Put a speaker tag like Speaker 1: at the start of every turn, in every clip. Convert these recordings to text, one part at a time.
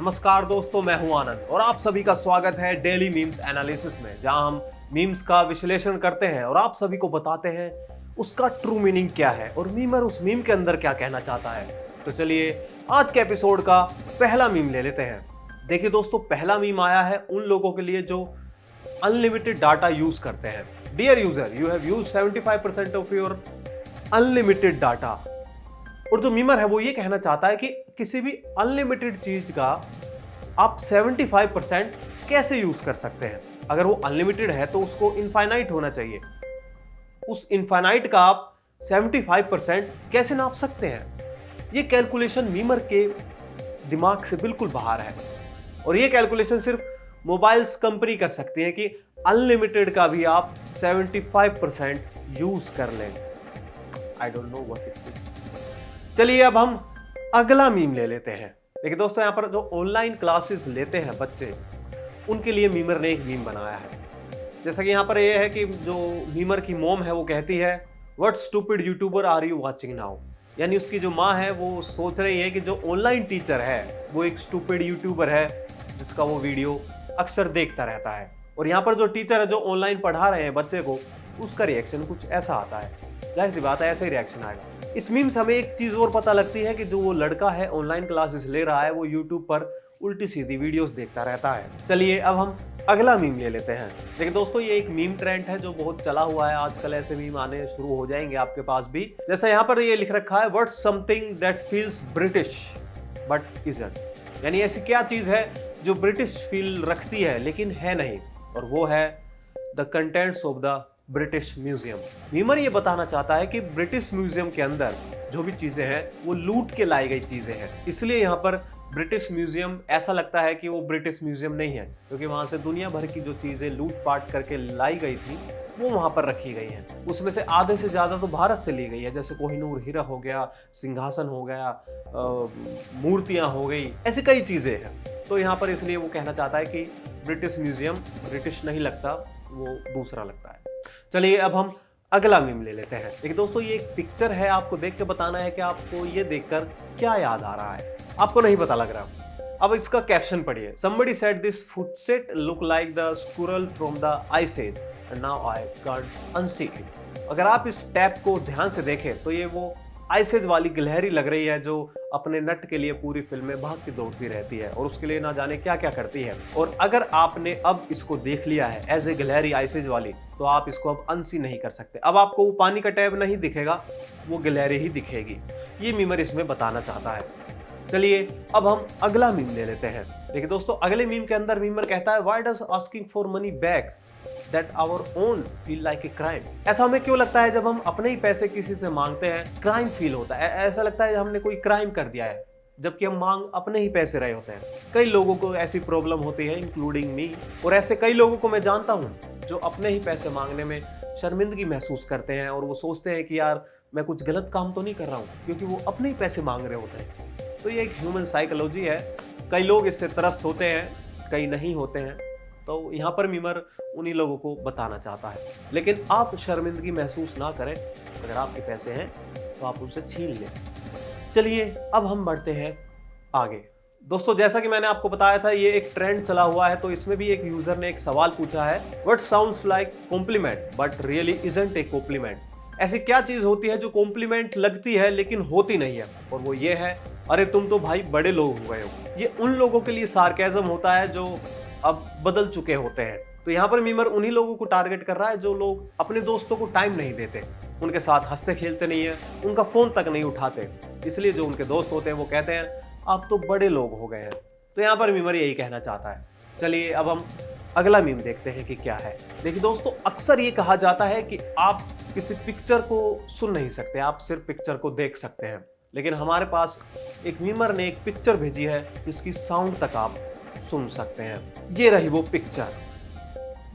Speaker 1: नमस्कार दोस्तों, मैं हूं आनंद और आप सभी का स्वागत है डेली मीम्स एनालिसिस में, जहां हम मीम्स का विश्लेषण करते हैं और आप सभी को बताते हैं उसका ट्रू मीनिंग क्या है और मीमर उस मीम के अंदर क्या कहना चाहता है। तो चलिए आज के एपिसोड का पहला मीम ले लेते हैं। देखिए दोस्तों, पहला मीम आया है उन लोगों के लिए जो अनलिमिटेड डाटा यूज करते हैं। Dear user, you have used 75% of your unlimited data. और जो मीमर है वो ये कहना चाहता है कि किसी भी अनलिमिटेड चीज का आप 75% कैसे यूज कर सकते हैं। अगर वो अनलिमिटेड है तो उसको इनफाइनाइट होना चाहिए। उस इनफाइनाइट का आप 75% कैसे नाप सकते हैं? ये कैलकुलेशन मीमर के दिमाग से बिल्कुल बाहर है और ये कैलकुलेशन सिर्फ मोबाइल्स कंपनी कर सकती है कि अनलिमिटेड का भी आप 75% यूज कर लें। I don't know what is this. चलिए अब हम अगला मीम ले लेते हैं। देखिए दोस्तों, यहाँ पर जो ऑनलाइन क्लासेस लेते हैं बच्चे, उनके लिए मीमर ने एक मीम बनाया है। जैसा कि यहाँ पर ये है कि जो मीमर की मॉम है वो कहती है, what stupid YouTuber are you watching now. यानी उसकी जो माँ है वो सोच रही है कि जो ऑनलाइन टीचर है वो एक स्टूपिड यूट्यूबर है जिसका वो वीडियो अक्सर देखता रहता है। और यहाँ पर जो टीचर है जो ऑनलाइन पढ़ा रहे हैं बच्चे को, उसका रिएक्शन कुछ ऐसा आता है। जाहिर सी बात है, ऐसा ही रिएक्शन आएगा। इस मीम से हमें एक चीज और पता लगती है कि जो वो लड़का है ऑनलाइन क्लासेस ले रहा है वो यूट्यूब पर उल्टी सीधी वीडियोस देखता रहता है। चलिए अब हम अगला मीम ले लेते हैं। देखिए दोस्तों, ये एक मीम ट्रेंड है जो बहुत चला हुआ है आजकल। ऐसे मीम आने शुरू हो जाएंगे आपके पास भी। जैसा यहाँ पर ये लिख रखा है, what's something that feels British but isn't. यानी ऐसी क्या चीज है जो ब्रिटिश फील रखती है लेकिन है नहीं, और वो है the contents of the British museum. Memer ये बताना चाहता है कि ब्रिटिश म्यूजियम के अंदर जो भी चीजें हैं वो लूट के लाई गई चीजें हैं। इसलिए यहाँ पर ब्रिटिश म्यूजियम ऐसा लगता है कि वो ब्रिटिश म्यूजियम नहीं है, क्योंकि वहां से दुनिया भर की जो चीजें लूट पाट करके लाई गई थी वो वहां पर रखी गई हैं। उसमें से आधे से ज्यादा तो भारत से ली गई है, जैसे कोहिनूर हीरा हो गया, सिंहासन हो गया, मूर्तियां हो गई, ऐसी कई चीजें हैं। तो यहाँ पर इसलिए वो कहना चाहता है कि ब्रिटिश म्यूजियम ब्रिटिश नहीं लगता, वो दूसरा लगता है। चलिए अब हम अगला मीम ले लेते हैं। देखिए दोस्तों, ये एक पिक्चर है, आपको देख के बताना है कि आपको ये देखकर क्या याद आ रहा है। आपको नहीं पता लग रहा। अब इसका कैप्शन पढ़िए। Somebody said this footset look like the squirrel from the ice age and now I can't unsee it। अगर आप इस टैप को ध्यान से देखें तो ये वो आइसेज वाली गिलहरी लग रही है जो अपने नट के लिए पूरी फिल्म में भागती दौड़ती रहती है और उसके लिए ना जाने क्या क्या करती है। और अगर आपने अब इसको देख लिया है एज ए गिलहरी आइसेज वाली, तो आप इसको अब अनसी नहीं कर सकते। अब आपको वो पानी का टैब नहीं दिखेगा, वो गिलहरी ही दिखेगी। ये मीमर इसमें बताना चाहता है। चलिए अब हम अगला मीम ले लेते हैं। देखिए दोस्तों, अगले मीम के अंदर मीमर कहता है, why does asking for money back that our own feel like a crime. ऐसा हमें क्यों लगता है जब हम अपने ही पैसे किसी से मांगते हैं क्राइम फील होता है। ऐसा लगता है हमने कोई क्राइम कर दिया है, जबकि हम मांग अपने ही पैसे रहे होते हैं। कई लोगों को ऐसी प्रॉब्लम होती है, इंक्लूडिंग मी। और ऐसे कई लोगों को मैं जानता हूं जो अपने ही पैसे मांगने में शर्मिंदगी महसूस करते हैं और वो सोचते हैं कि यार मैं कुछ गलत काम तो नहीं कर रहा हूं, क्योंकि वो अपने ही पैसे मांग रहे होते हैं। तो ये एक ह्यूमन साइकोलॉजी है। कई लोग इससे त्रस्त होते हैं, कई नहीं होते हैं। तो यहाँ पर मीमर उन्हीं लोगों को बताना चाहता है। लेकिन आप शर्मिंदगी महसूस ना करें, अगर आपके पैसे हैं तो आप उनसे छीन लें। चलिए अब हम बढ़ते हैं आगे। दोस्तों, जैसा कि मैंने आपको बताया था ये एक ट्रेंड चला हुआ है, तो इसमें भी एक यूजर ने एक सवाल पूछा है, what sounds like compliment but really isn't a compliment. ऐसी क्या चीज होती है जो कॉम्प्लीमेंट लगती है लेकिन होती नहीं है? और वो ये है, अरे तुम तो भाई बड़े लोग हो गए हो। ये उन लोगों के लिए सार्केज्म होता है जो अब बदल चुके होते हैं। तो यहाँ पर मीमर उन्हीं लोगों को टारगेट कर रहा है जो लोग अपने दोस्तों को टाइम नहीं देते, उनके साथ हंसते खेलते नहीं है, उनका फोन तक नहीं उठाते। इसलिए जो उनके दोस्त होते हैं वो कहते हैं आप तो बड़े लोग हो गए हैं। तो यहाँ पर मीमर यही कहना चाहता है। चलिए अब हम अगला मीम देखते हैं कि क्या है। देखिए दोस्तों, अक्सर ये कहा जाता है कि आप किसी पिक्चर को सुन नहीं सकते, आप सिर्फ पिक्चर को देख सकते हैं। लेकिन हमारे पास एक मीमर ने एक पिक्चर भेजी है जिसकी साउंड तक आप सुन सकते हैं। ये रही वो पिक्चर।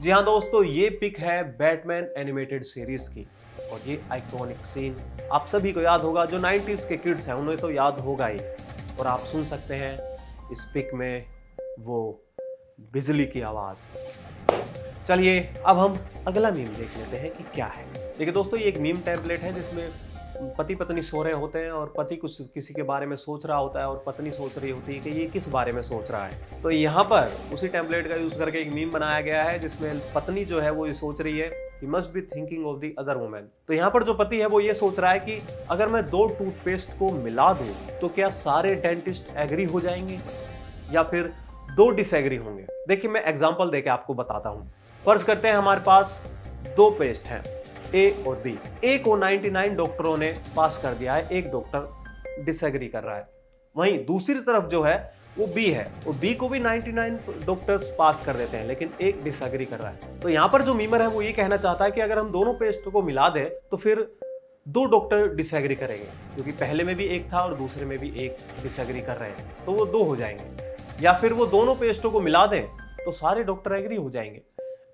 Speaker 1: जी हाँ दोस्तों, ये पिक है बैटमैन एनिमेटेड सीरीज की और ये आइकॉनिक सीन आप सभी को याद होगा। जो 90s के किड्स हैं उन्हें तो याद होगा ही। और आप सुन सकते हैं इस पिक में वो बिजली की आवाज। चलिए अब हम अगला मीम देख लेते हैं कि क्या है। देखिए दोस्तों, ये एक मीम टेम्पलेट है जिसमें पति पत्नी सो रहे होते हैं और पति कुछ किसी के बारे में सोच रहा होता है और पत्नी सोच रही होती है कि ये किस बारे में सोच रहा है। तो यहाँ पर उसी टेम्पलेट का यूज करके एक मीम बनाया गया है जिसमें पत्नी जो है वो ये सोच रही है he must be thinking of the other women. तो यहाँ पर जो पति है वो ये सोच रहा है कि अगर मैं 2 टूथपेस्ट को मिला दूं तो क्या सारे डेंटिस्ट एग्री हो जाएंगे या फिर 2 डिसएग्री होंगे। देखिए मैं एग्जांपल देके आपको बताता हूं। फर्ज करते हैं हमारे पास 2 पेस्ट हैं ए और बी। ए को 99 डॉक्टरों ने पास कर दिया है, एक डॉक्टर डिसएग्री कर रहा है। वहीं दूसरी तरफ जो है वो बी है और बी को भी 99 डॉक्टर्स पास कर देते हैं लेकिन एक डिसएग्री कर रहा है। तो यहाँ पर जो मीमर है वो ये कहना चाहता है कि अगर हम दोनों पेस्ट को मिला दें तो फिर 2 डॉक्टर डिसएग्री करेंगे, क्योंकि पहले में भी एक था और दूसरे में भी एक डिसएग्री कर रहे हैं तो वो 2 हो जाएंगे। या फिर वो दोनों पेस्टों को मिला दें तो सारे डॉक्टर एग्री हो जाएंगे।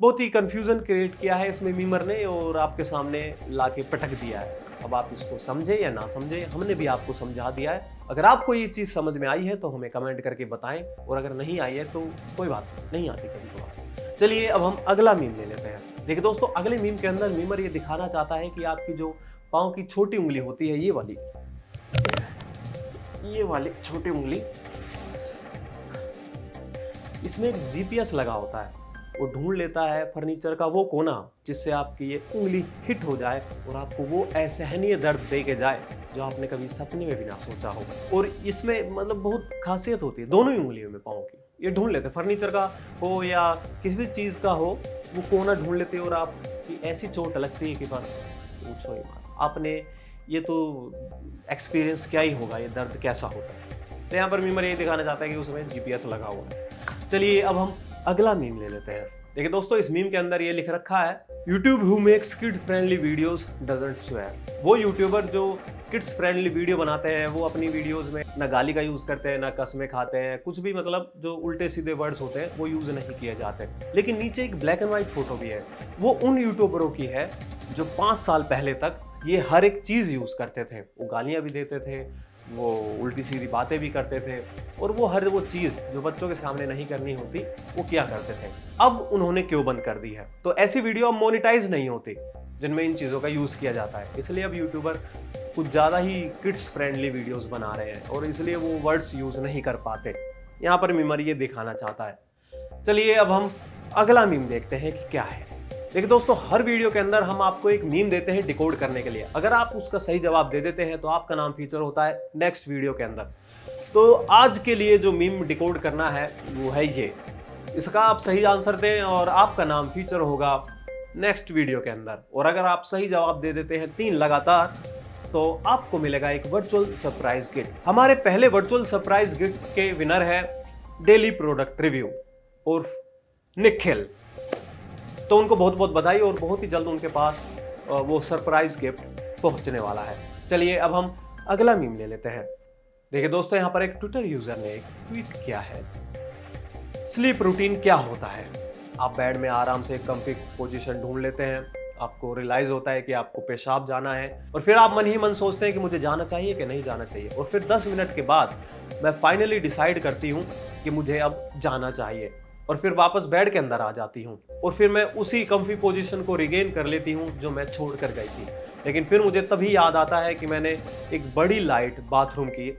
Speaker 1: बहुत ही कंफ्यूजन क्रिएट किया है इसमें मीमर ने और आपके सामने लाके पटक दिया है। अब आप इसको समझे या ना समझे, हमने भी आपको समझा दिया है। अगर आपको ये चीज़ समझ में आई है तो हमें कमेंट करके बताएं, और अगर नहीं आई है तो कोई बात नहीं आती कभी कभार। चलिए अब हम अगला मीम ले लेते हैं। देखिए दोस्तों, अगले मीम के अंदर मीमर ये दिखाना चाहता है कि आपकी जो पाँव की छोटी उंगली होती है, ये वाली छोटी उंगली, इसमें एक जीपीएस लगा होता है। वो ढूंढ लेता है फर्नीचर का वो कोना जिससे आपकी ये उंगली हिट हो जाए और आपको वो असहनीय दर्द दे के जाए जो आपने कभी सपने में भी ना सोचा हो। और इसमें मतलब बहुत खासियत होती है दोनों ही उंगलियों में पाँव की। ये ढूंढ लेते हैं, फर्नीचर का हो या किसी भी चीज़ का हो, वो कोना ढूंढ लेते हैं और आपकी ऐसी चोट लगती है कि बस पूछो ही मत। आपने ये तो एक्सपीरियंस क्या ही होगा, ये दर्द कैसा होता है। तो यहाँ पर मीमर ये दिखाना चाहता है कि उसमें जीपीएस लगा हुआ है। चलिए अब हम अगला मीम ले लेते हैं। देखिए दोस्तों, इस मीम के अंदर ये लिख रखा है, YouTube who makes kid friendly videos doesn't swear. वो यूट्यूबर जो किड्स फ्रेंडली वीडियो बनाते हैं वो अपनी वीडियोस में ना गाली का यूज करते हैं, ना कसमें खाते हैं, कुछ भी मतलब जो उल्टे सीधे वर्ड्स होते हैं वो यूज नहीं किए जाते। लेकिन नीचे एक ब्लैक एंड व्हाइट फोटो भी है। वो उन यूट्यूबरों की है जो 5 साल पहले तक ये हर एक चीज यूज करते थे। वो गालियां भी देते थे, वो उल्टी सीधी बातें भी करते थे, और वो हर वो चीज़ जो बच्चों के सामने नहीं करनी होती वो क्या करते थे। अब उन्होंने क्यों बंद कर दी है? तो ऐसी वीडियो अब मोनेटाइज नहीं होती जिनमें इन चीज़ों का यूज़ किया जाता है। इसलिए अब यूट्यूबर कुछ ज़्यादा ही किड्स फ्रेंडली वीडियोस बना रहे हैं और इसलिए वो वर्ड्स यूज़ नहीं कर पाते। यहाँ पर मीमर ये दिखाना चाहता है। चलिए अब हम अगला मीम देखते हैं कि क्या है। देखिए दोस्तों, हर वीडियो के अंदर हम आपको एक मीम देते हैं डिकोड करने के लिए। अगर आप उसका सही जवाब दे देते हैं तो आपका नाम फीचर होता है नेक्स्ट वीडियो के अंदर। तो आज के लिए जो मीम डिकोड करना है वो है ये। इसका आप सही आंसर दें और आपका नाम फीचर होगा नेक्स्ट वीडियो के अंदर। और अगर आप सही जवाब दे देते हैं 3 लगातार तो आपको मिलेगा एक वर्चुअल सरप्राइज गिफ्ट। हमारे पहले वर्चुअल सरप्राइज गिफ्ट के विनर है डेली प्रोडक्ट रिव्यू और निखिल। तो उनको बहुत बहुत बधाई और बहुत ही जल्द उनके पास वो सरप्राइज गिफ्ट पहुंचने वाला है। चलिए अब हम अगला मीम ले लेते हैं। देखिए दोस्तों, यहाँ पर एक ट्विटर यूजर ने एक ट्वीट किया है, स्लीप रूटीन क्या होता है। आप बेड में आराम से कंफी पोजीशन ढूंढ लेते हैं, आपको रियलाइज होता है कि आपको पेशाब जाना है और फिर आप मन ही मन सोचते हैं कि मुझे जाना चाहिए कि नहीं जाना चाहिए, और फिर 10 मिनट के बाद मैं फाइनली डिसाइड करती हूँ कि मुझे अब जाना चाहिए और फिर वापस बेड के अंदर आ जाती हूँ और फिर मैं उसी कंफी पोजीशन को रिगेन कर लेती हूँ जो मैं छोड़ कर गई थी। लेकिन फिर मुझे तभी याद आता है कि मैंने एक बड़ी लाइट बाथरूम की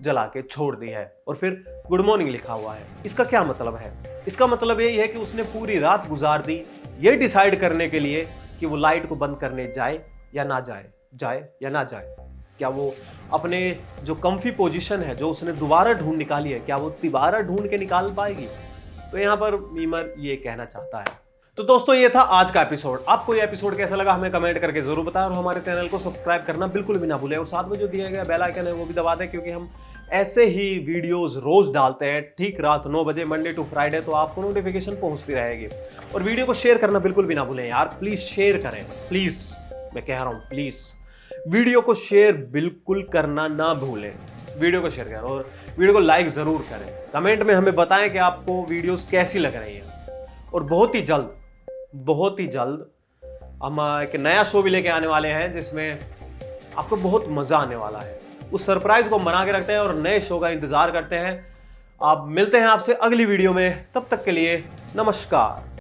Speaker 1: जला के छोड़ दी है और फिर गुड मॉर्निंग लिखा हुआ है। इसका क्या मतलब है? इसका मतलब यही है कि उसने पूरी रात गुजार दी ये डिसाइड करने के लिए कि वो लाइट को बंद करने जाए या ना जाए, जाए या ना जाए। क्या वो अपने जो कंफी पोजीशन है जो उसने दोबारा ढूंढ निकाली है, क्या वो दोबारा ढूंढ के निकाल पाएगी? तो यहाँ पर मीमर ये कहना चाहता है। तो दोस्तों, ये था आज का एपिसोड। आपको ये एपिसोड कैसा लगा हमें कमेंट करके जरूर बताएं और हमारे चैनल को सब्सक्राइब करना बिल्कुल भी ना भूलें और साथ में जो दिया गया बेल आइकन है वो भी दबा दें, क्योंकि हम ऐसे ही वीडियोस रोज डालते हैं ठीक रात 9 बजे मंडे टू फ्राइडे, तो आपको नोटिफिकेशन पहुंचती रहेगी। और वीडियो को शेयर करना बिल्कुल भी ना भूलें यार, प्लीज शेयर करें, प्लीज, मैं कह रहा हूँ प्लीज वीडियो को शेयर बिल्कुल करना ना भूलें। वीडियो को शेयर करें और वीडियो को लाइक जरूर करें। कमेंट में हमें बताएं कि आपको वीडियोस कैसी लग रही हैं। और बहुत ही जल्द हम एक नया शो भी लेके आने वाले हैं जिसमें आपको बहुत मजा आने वाला है। उस सरप्राइज को मना के रखते हैं और नए शो का इंतजार करते हैं। आप मिलते हैं आपसे अगली वीडियो में, तब तक के लिए नमस्कार।